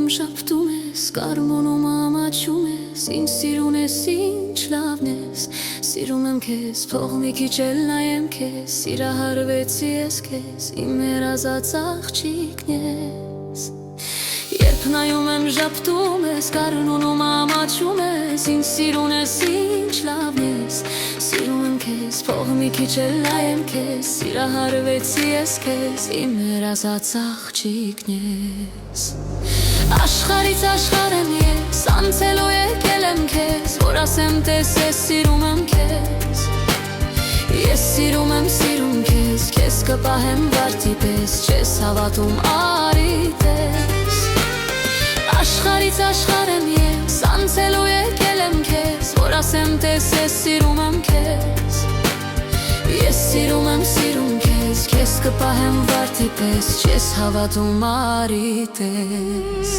շապտում ես, կարմոնում ամաչում ես, ինձ սիրուն ես, ինչ լավն ես, սիրում եմ քեզ, փող մի քիչ էլ նայեմ քեզ, սիրահարվեցի ես քեզ, իմ երազած աղջիկն ես։ Երբ նայում եմ շապտում ես, կարմոնում ամաչում ես, ինձ սիրուն ես, ինչ լավն ես, սիրում եմ քեզ, փող մի քիչ էլ նայեմ քեզ, սիրահարվեցի ես քեզ, իմ երազած աղջիկն ես։ Աշխարհից աշխարհ եմ ես, անցելու եկել եմ քեզ, որ ասեմ տեսես սիրում եմ քեզ։ Ես սիրում քեզ, քեզ կպահեմ վարդի պես, չես հավատում արի տես։ Աշխարհից աշխարհ եմ ես, անցելու եկել եմ քեզ, որ ասեմ տեսես սիրում եմ քեզ։ Ես սիրում քեզ, քեզ կպահեմ վարդի պես, չես հավատում արի տես։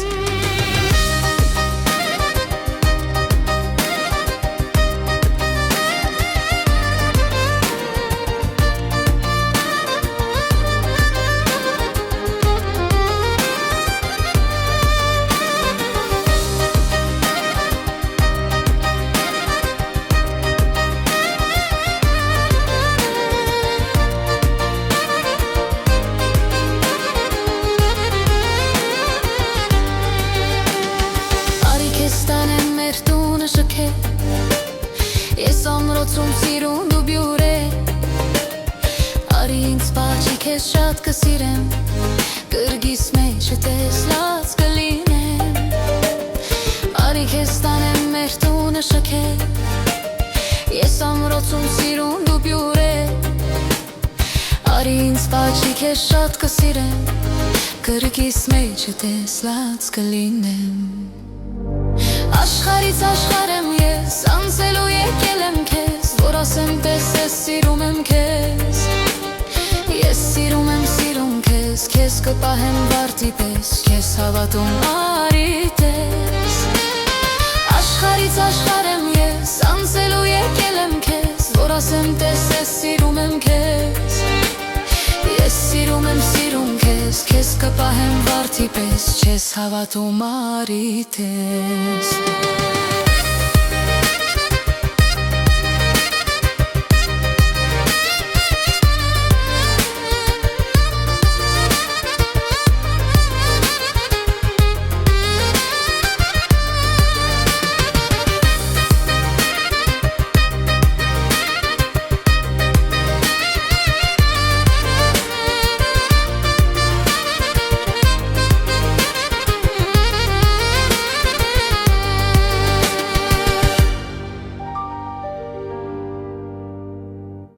Ես ամրոցում սիրուն դու բյուր է, արի ինձ պաճի քեզ շատ կսիրեմ, կրգիս մեջ տեսլած կլինեմ։ Արի քեզ տանեմ մեր տունը շքել, ես ամրոցում սիրուն դու բյուր է, արի ինձ պաճի քեզ շատ կսիրեմ, կրգիս մեջ տեսլած կլինեմ։ Աշխարհից աշխարհ եմ ես, անցելու եկել եմ քեզ, որ ասեմ տեսես սիրում եմ քեզ։ Ես սիրում քեզ, քեզ կպահեմ վարդի պես, քեզ հավատում արի տես։ Աշխարհից աշխարհ եմ ես, անցելու եկել եմ քեզ, որ ասեմ տեսես սիրում եմ քեզ։ Ես սիրում քեզ, քեզ կպահեմ վարդի պես, չես հավատում արի տես։